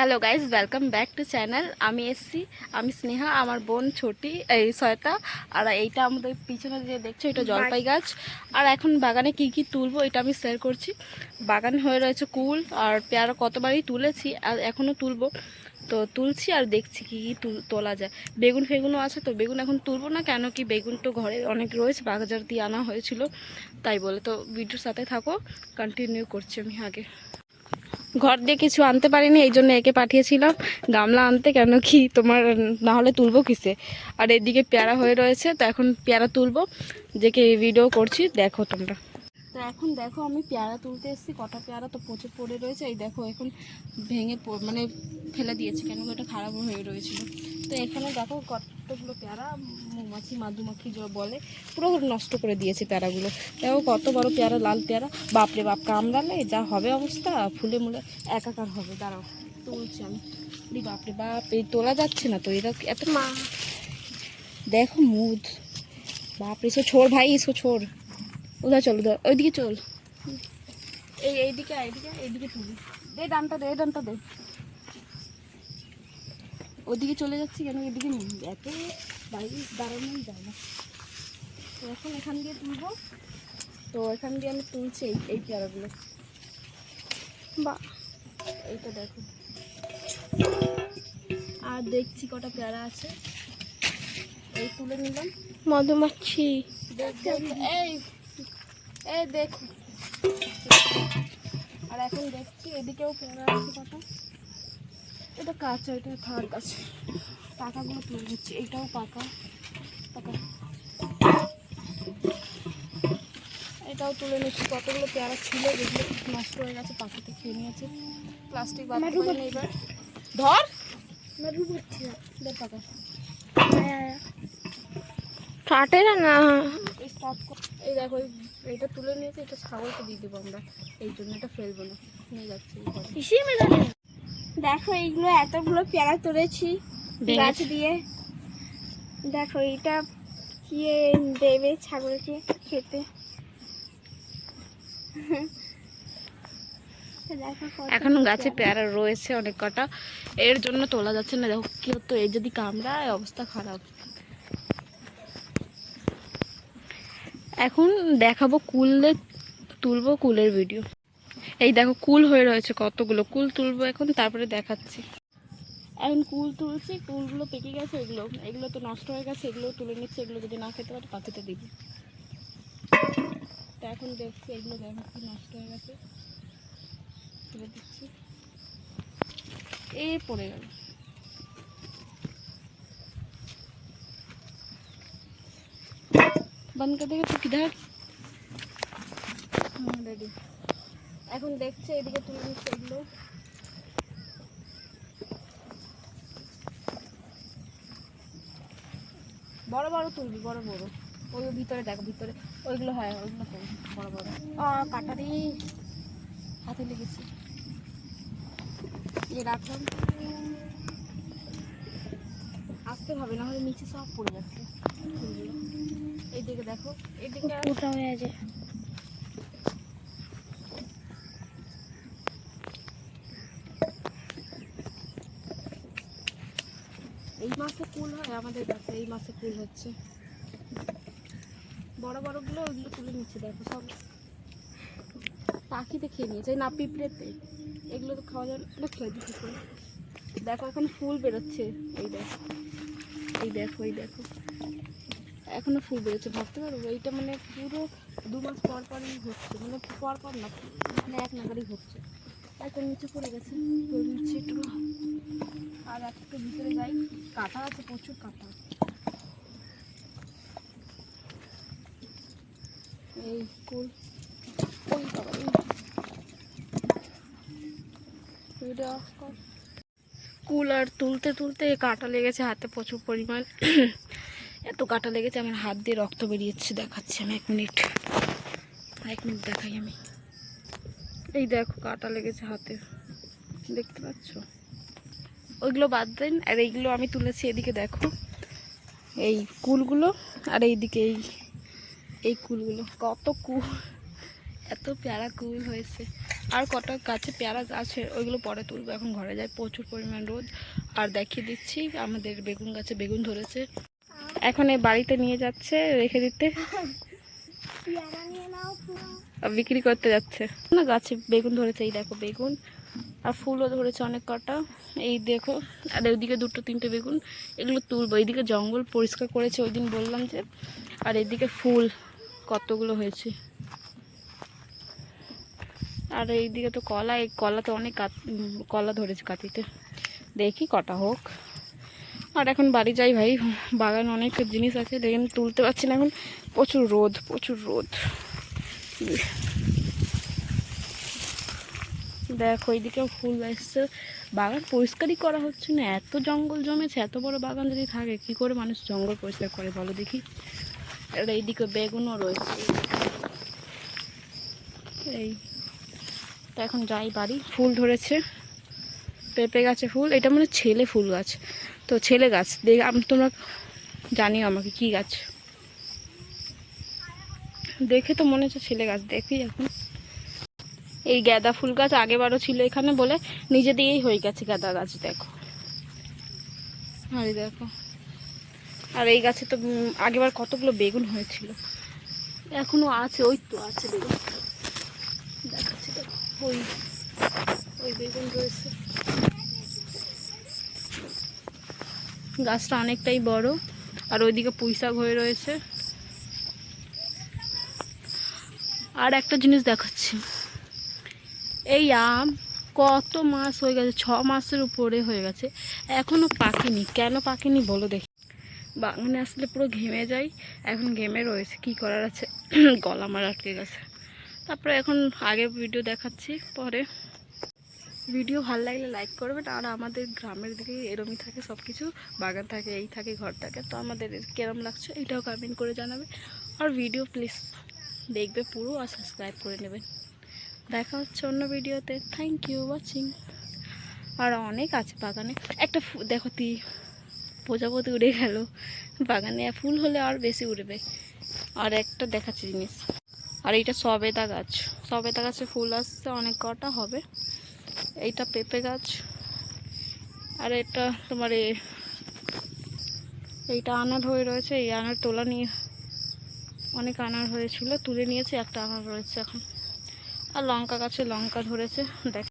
Hello guys, welcome back to channel. আমি এসছি, আমি স্নেহা, আমার বোন ছোটি, এই সয়তা। আর এইটা আমাদের পিছনে যে দেখছো এটা জলপাই গাছ। আর এখন বাগানে কি কি তুলবো এটা আমি শেয়ার করছি। বাগান হয়ে রয়েছে কুল আর পেয়ারা, কতবারই তুলেছি আর এখনও তুলবো। তো তুলছি আর দেখছি কি কি তোলা যায়। বেগুন ফেগুনও আছে, তো বেগুন এখন তুলবো না, কেন কি বেগুন তো ঘরে অনেক রয়েছে, বাজার দিয়ে আনা হয়েছিল তাই বলে। তো ভিডিওর সাথে থাকো, কন্টিনিউ করছি আমি আগে। ঘর দিয়ে কিছু আনতে পারিনি, এই জন্য একে পাঠিয়েছিলাম গামলা আনতে, কেন কি তোমার না হলে তুলবো কিসে। আর এদিকে পেয়ারা হয়ে রয়েছে, তো এখন পেয়ারা তুলবো, যেকে ভিডিও করছি, দেখো তোমরা। তো এখন দেখো আমি পেয়ারা তুলতে এসেছি, কটা পেয়ারা তো পচে পড়ে রয়েছে। এই দেখো এখন ভেঙে মানে ফেলে দিয়েছি, কেন এটা খারাপ হয়ে রয়েছিল। তো এখানে দেখো কতগুলো পেয়ারা, মৌমাছি মাধুমাখি বলে, পুরো নষ্ট করে দিয়েছে পেয়ারাগুলো। দেখো কত বড় পেয়ারা, লাল পেয়ারা, বাপরে বাপ, কামড়ালে যা হবে অবস্থা, ফুলে মুলে একাকার হবে। দাঁড়াও তুলছি আমি। বাপরে বাপ, এই তোলা যাচ্ছে না তো, এরা এত মা, দেখো মুদ, বাপরে। এসো ছোড় ভাই, এসো ছোড়, উধর চল, উধর, ওইদিকে চল, এইদিকে এইদিকে তুলি, দে ডানটা দে, ডানটা দে। ওদিকে চলে যাচ্ছি কেন, এদিকে এত বাইরে দাঁড়ানোই যায় না। তো এখন এখান দিয়ে তুলবো, তো এখান দিয়ে আমি তুলছি এই পেয়ারাগুলো। বা এইটা দেখো, আর দেখছি কটা পেয়ারা আছে, এই তুলে নিলাম। মধুমাছি এই এই দেখো। আর এখন দেখছি এদিকেও পেয়ারা আছে কটা, এটা কাঁচা, এটা থার্ড গাছ, পাকাগুলো তুলে নিচ্ছি। এইটাও পাকা পাকা, এটাও তুলে নিচ্ছি। কতগুলো পেয়ারা ছিল যেগুলো নষ্ট হয়ে গেছে, পাখিতে খেয়ে নিয়েছে। প্লাস্টিক বাদ পাইনি, এবার ধর ধর পাকা কাটে না। এই দেখো এইটা তুলে নিয়েছি, এটা ছাগলকে দিয়ে দেবো আমরা, এই জন্য এটা ফেলবো না, নিয়ে যাচ্ছি। দেখো এইগুলো এতগুলো পেয়ারা তুলেছি গাছ দিয়ে। দেখো এটা কি দেবে ছাগলকে খেতে। এখনো গাছে পেয়ারা রয়েছে অনেক কটা, এর জন্য তোলা যাচ্ছে না। দেখো কি হতো, এই যদি কামড়ায় অবস্থা খারাপ। এখন দেখাবো কুলে তুলবো, কুলের ভিডিও। এই দেখো কুল হয়ে রয়েছে কতগুলো, কুল তুলবো এখন, তারপরে দেখাচ্ছি। এখন কুল তুলছি, কুলগুলো পেকে গেছে, এগুলো তো নষ্ট হয়ে গেছে, এগুলো তুলে নিচ্ছে। এগুলো যদি না খেতে পারে পাখিতে দিবি। তো এখন দেখছি এগুলো, দেখো কি নষ্ট হয়ে গেছে, তুলে দিচ্ছি। এই পড়ে গেল, बंद कर देगा तो किधर। রেডি। এখন দেখছে এদিকে তুলে নিচ্ছে এগুলো। বড় বড় তুলবি, বড় বড়। ওই ভিতরে দেখো, ভিতরে ওইগুলো, হ্যাঁ ওইগুলো বড় বড়। কাটারি হাতে লেগেছে, এই রাখলাম। আসতে হবে, না হলে নিচে সব পড়ে যাচ্ছে ফুলগুলো। এইদিকে দেখো, এইদিকে ফুটা হয়ে আছে। এই মাসে ফুল হয় আমাদের কাছে, এই মাসে ফুল হচ্ছে। বড় বড়গুলো ওইগুলো তুলে নিচ্ছে, দেখো সব পাখিতে খেয়ে নিয়েছে, না পিঁপড়েতে। এগুলো তো খাওয়া যায় না, খেয়ে দিতে করে। দেখো এখন ফুল বেরোচ্ছে, এই দেখো, এই দেখো, এই দেখো, এখনো ফুল বেরোচ্ছে। ভাবতে পারবো এইটা মানে পুরো 2 মাস পর পরই হচ্ছে, মানে পর পর না, মানে এক নাগারই হচ্ছে। এখন নিচে পড়ে গেছে, করে নিচ্ছে একটু। আর একটু ভিতরে যাই, কাঁটা আছে, প্রচুর কাঁটা। এই কুল, ওই বাবা, ভিডিও অফ কর। কুল আর তুলতে তুলতে কাঁটা লেগেছে হাতে প্রচুর পরিমাণ। এত কাঁটা লেগেছে আমার হাত দিয়ে রক্ত বেরিয়েছে, দেখাচ্ছি আমি, 1 মিনিট দেখাই আমি। এই দেখো কাঁটা লেগেছে হাতে, দেখতে পাচ্ছ। ওইগুলো বাদ দেন, আর এইগুলো আমি তুলেছি। এদিকে দেখো এই কুলগুলো, আর এইদিকে এই কুলগুলো, কত কুল, এত প্যারা কুল হয়েছে। আর কটা গাছে পেয়ারা গাছে ওইগুলো পরে তুলবো, এখন ঘরে যাই, প্রচুর পরিমাণ রোদ। আর দেখিয়ে দিচ্ছি আমাদের বেগুন গাছে বেগুন ধরেছে, এখন এই বাড়িতে নিয়ে যাচ্ছে রেখে দিতে, পেয়ারা নিয়ে নাও পুরো। আর বিক্রি করতে যাচ্ছে না। গাছে বেগুন ধরেছে, এই দেখো বেগুন, আর ফুলও ধরেছে অনেক কটা, এই দেখো। আর ওইদিকে 2-3টে বেগুন, এগুলো তুলবো। এইদিকে জঙ্গল পরিষ্কার করেছে ওই দিন বললাম যে, আর এইদিকে ফুল কতগুলো হয়েছে। আর এইদিকে তো কলা, এই কলাতে অনেক কলা ধরেছে কাতিতে, দেখি কটা হোক। আর এখন বাড়ি যাই ভাই, বাগানে অনেক জিনিস আছে, দেখেন তুলতে পারছি না এখন, প্রচুর রোদ প্রচুর রোদ। দেখো ওইদিকেও ফুল এসছে, বাগান পরিষ্কারই করা হচ্ছে না, এত জঙ্গল জমেছে। এত বড় বাগান যদি থাকে কি করে মানুষ জঙ্গল পরিষ্কার করে বলো দেখি। আর এইদিকে বেগুনও রয়েছে, এই তো এখন যাই বাড়ি। ফুল ধরেছে, পেঁপে গাছে ফুল, এটা মানে ছেলে ফুল গাছ, তো ছেলে গাছ দেখ তোমরা জানিও আমাকে কি গাছ, দেখে তো মনে হচ্ছে ছেলে গাছ। দেখি এখন এই গাঁদা ফুল গাছ আগেবারও ছিল এখানে বলে নিজে দিয়েই হয়ে গেছে গাঁদা গাছ, দেখো। আরে দেখো, আর এই গাছে তো আগেবার কতগুলো বেগুন হয়েছিল, এখনো আছে, ওই তো আছে বেগুন দেখাচ্ছি, দেখো ওই ওই বেগুন রয়েছে। গাছটা অনেকটাই বড়, আর ওইদিকে পুঁইশাক হয়ে রয়েছে। আর একটা জিনিস দেখাচ্ছি, এই আম কত মাস হয়ে গেছে, 6 মাসের উপরে হয়ে গেছে, এখনো পাকেনি। কেন পাকেনি বলো দেখি। বাগানে আসলে পুরো ঘেমে যাই, এখন ঘেমে রয়েছে, কি করার আছে, গলা আমার আটকে গেছে। তারপরে এখন আগে ভিডিও দেখাচ্ছি, পরে ভিডিও ভালো লাগলে লাইক করবেন। আর আমাদের গ্রামের দিকে এরমই থাকে সব কিছু, বাগান থাকে, এই থাকে, ঘর থাকে, তো আমাদের কেরম লাগছে এটাও কমেন্ট করে জানাবে। আর ভিডিও প্লিজ দেখবে পুরো, আর সাবস্ক্রাইব করে নেবেন। দেখা হচ্ছে অন্য ভিডিওতে, থ্যাংক ইউ ওয়াচিং। আর অনেক আছে বাগানে, একটা দেখো প্রজাপতি উড়ে গেল, বাগানে ফুল হলে আর বেশি উড়বে। আর একটা দেখাচ্ছি জিনিস, আর এইটা সবেদা গাছ, সবেদা গাছে ফুল আসছে, অনেক কটা হবে। এইটা পেঁপে গাছ, আর এটা তোমার এইটা আনার হয়ে রয়েছে, এই আনার তোলা নিয়ে, অনেক আনার হয়েছিল তুলে নিয়েছে, একটা আনার রয়েছে এখন। আর লঙ্কা গাছে লঙ্কা ধরেছে, দেখ।